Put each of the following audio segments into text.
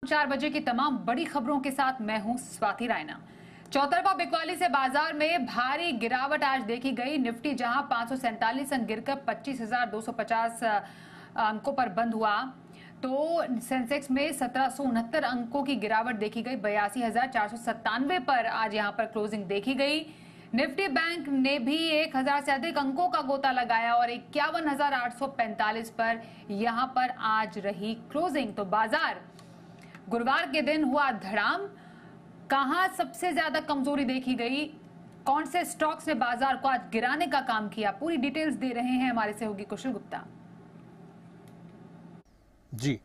4 बजे की तमाम बड़ी खबरों के साथ मैं हूं स्वाति रायना। चौतरफा बिकवाली से बाजार में भारी गिरावट आज देखी गई। निफ्टी जहां 547 अंक गिरकर 25,250 अंकों पर बंद हुआ, तो सेंसेक्स में 1769 अंकों की गिरावट देखी गई। 82,497 पर आज यहां पर क्लोजिंग देखी गई। निफ्टी बैंक ने भी 1,000 से अधिक अंकों का गोता लगाया और 51,845 पर यहां पर आज रही क्लोजिंग। तो बाजार गुरुवार के दिन हुआ धड़ाम। कहां सबसे ज्यादा कमजोरी देखी गई, कौन से स्टॉक्स ने बाजार को आज गिराने का काम किया, पूरी डिटेल्स दे रहे हैं हमारे सहयोगी कुशल गुप्ता। जी,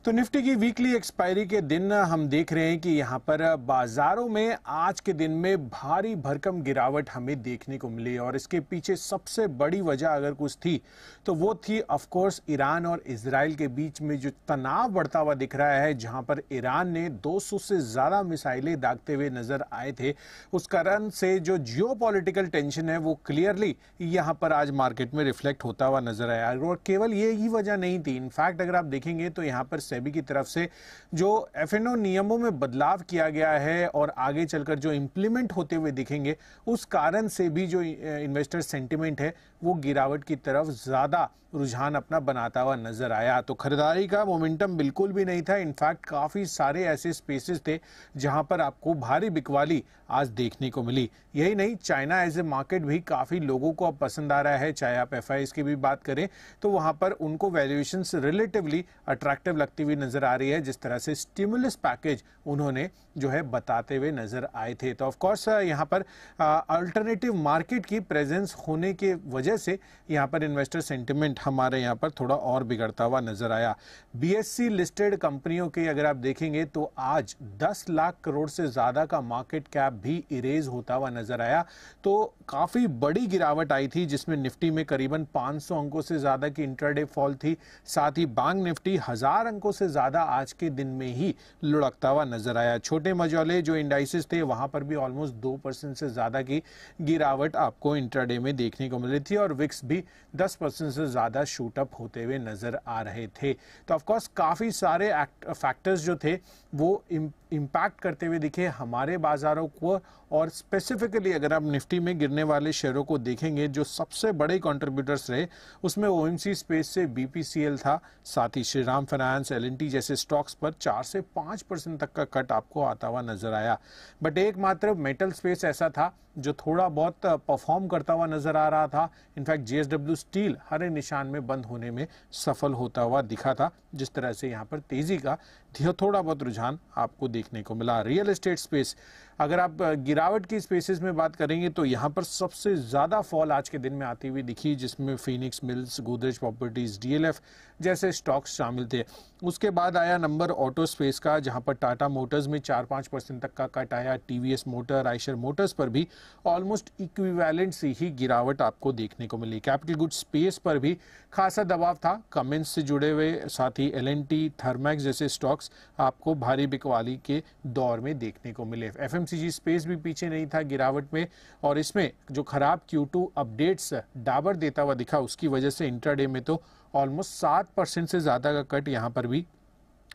तो निफ्टी की वीकली एक्सपायरी के दिन हम देख रहे हैं कि यहां पर बाजारों में आज के दिन में भारी भरकम गिरावट हमें देखने को मिली और इसके पीछे सबसे बड़ी वजह अगर कुछ थी तो वो थी ऑफ कोर्स ईरान और इजराइल के बीच में जो तनाव बढ़ता हुआ दिख रहा है, जहां पर ईरान ने 200 से ज्यादा मिसाइलें दागते हुए नजर आए थे। उस कारण से जो जियोपॉलिटिकल टेंशन है वो क्लियरली यहां पर आज मार्केट में रिफ्लेक्ट होता हुआ नजर आया और केवल ये ही वजह नहीं थी। इनफैक्ट अगर आप देखेंगे तो यहां पर सेबी की तरफ से जो एफएनओ नियमों में बदलाव किया गया है और आगे चलकर जो इंप्लीमेंट होते हुए दिखेंगे, उस कारण से भी जो इन्वेस्टर सेंटिमेंट है वो गिरावट की तरफ ज्यादा रुझान अपना बनाता हुआ नजर आया। तो खरीदारी का मोमेंटम बिल्कुल भी नहीं था। इनफैक्ट काफी सारे ऐसे स्पेसेस थे जहां पर आपको भारी बिकवाली आज देखने को मिली। यही नहीं, चाइना एज ए मार्केट भी काफी लोगों को अब पसंद आ रहा है। चाहे आप एफआईआईज की भी बात करें तो वहां पर उनको वैल्यूएशंस रिलेटिवली अट्रैक्टिव लगती हुई नजर आ रही है, जिस तरह से स्टिमुलस पैकेज उन्होंने जो है बताते हुए नजर आए थे। तो ऑफ कोर्स यहां पर अल्टरनेटिव मार्केट की प्रेजेंस होने के वजह से यहां पर इन्वेस्टर सेंटिमेंट हमारे यहां पर थोड़ा और बिगड़ता हुआ नजर आया। बीएससी लिस्टेड कंपनियों के अगर आप देखेंगे तो आज 10 लाख करोड़ से ज्यादा का मार्केट कैप भी इरेज होता हुआ नजर आया। तो काफी बड़ी गिरावट आई थी, जिसमें निफ्टी में करीबन 500 अंकों से ज्यादा की इंट्राडे फॉल थी। साथ ही बैंक निफ्टी 1000 अंकों से ज्यादा आज के दिन में ही लुढ़कता हुआ नजर आया। छोटे मझौले जो इंडाइसेस थे वहां पर भी ऑलमोस्ट 2% से ज्यादा की गिरावट आपको इंट्राडे में देखने को मिली थी और विक्स भी 10% से ज्यादा शूट अप होते हुए नजर आ रहे थे। तो ऑफ कोर्स काफी सारे फैक्टर्स जो थे वो इम्पैक्ट करते हुए दिखे हमारे बाजारों को। और स्पेसिफिकली अगर आप निफ्टी में गिरने वाले शेयरों को देखेंगे, जो सबसे बड़े कंट्रीब्यूटर्स रहे उसमें ओएमसी स्पेस से बीपीसीएल था, साथ ही श्रीराम फाइनेंस, एलएनटी जैसे स्टॉक्स पर 4 से 5% तक का कट आपको आता हुआ नजर आया। बट एकमात्र मेटल स्पेस ऐसा था जो थोड़ा बहुत परफॉर्म करता हुआ नजर आ रहा था। इनफैक्ट जेएसडब्ल्यू स्टील हरे निशान में बंद होने में सफल होता हुआ दिखा था, जिस तरह से यहां पर तेजी का थोड़ा बहुत रुझान आपको देखने को मिला। रियल एस्टेट स्पेस, अगर आप गिरावट की स्पेसेस में बात करेंगे तो यहां पर सबसे ज्यादा फॉल आज के दिन में आती हुई दिखी, जिसमें Phoenix mills, Godrej properties, DLF जैसे स्टॉक्स शामिल थे। उसके बाद आया नंबर ऑटो स्पेस का, जहां पर टाटा मोटर्स में 4-5% तक का कट आया। टीवीएस मोटर, आइशर मोटर्स पर भी ऑलमोस्ट इक्विवेलेंट सी ही गिरावट आपको देखने को मिली। कैपिटल गुड्स स्पेस पर भी खासा दबाव था। कमेंस से जुड़े हुए साथ ही एलएनटी, थर्मैक्स जैसे स्टॉक्स आपको भारी बिकवाली के दौर में देखने को मिले। एफएमसीजी स्पेस भी पीछे नहीं था गिरावट में, और इसमें जो खराब Q2 अपडेट्स डाबर देता हुआ दिखा, उसकी वजह से इंट्राडे में तो ऑलमोस्ट 7% से ज्यादा का कट यहां पर भी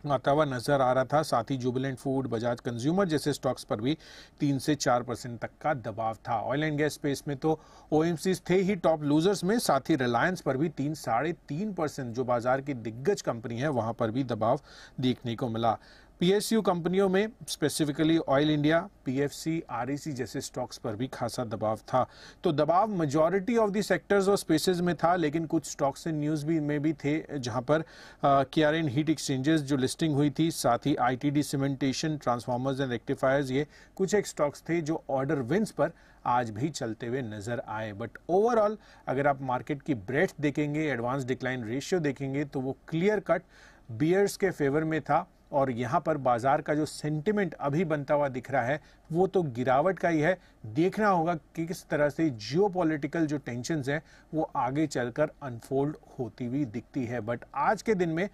आता हुआ नजर आ रहा था। साथ ही जुबिलेंट फूड, बजाज कंज्यूमर जैसे स्टॉक्स पर भी 3 से 4% तक का दबाव था। ऑयल एंड गैस स्पेस में तो ओएमसीज थे ही टॉप लूजर्स में, साथ ही रिलायंस पर भी 3-3.5% जो बाजार की दिग्गज कंपनी है वहां पर भी दबाव देखने को मिला। पीएसयू कंपनियों में specifically oil India, PFC, REC जैसे स्टॉक्स पर भी खासा दबाव था। तो दबाव मेजॉरिटी ऑफ द सेक्टर्स और स्पेसेस में था, लेकिन कुछ स्टॉक्स एंड न्यूज भी में भी थे जहां पर केआरएन हीट एक्सचेंजेस जो लिस्टिंग हुई थी, साथ ही ITD cementation, transformers and rectifiers, ये कुछ एक स्टॉक्स थे जो ऑर्डर विंस पर आज भी चलते हुए नजर आए। बट ओवरऑल अगर आप मार्केट की ब्रेड्थ देखेंगे, एडवांस डिक्लाइन रेशियो देखेंगे, तो वो क्लियर कट बियर्स के फेवर में था। और यहां पर बाजार का जो सेंटिमेंट अभी बनता हुआ दिख रहा है वो तो गिरावट का ही है। देखना होगा कि किस तरह से जियोपॉलिटिकल जो टेंशन्स हैं वो आगे चलकर अनफोल्ड होती हुई दिखती है। बट आज के दिन में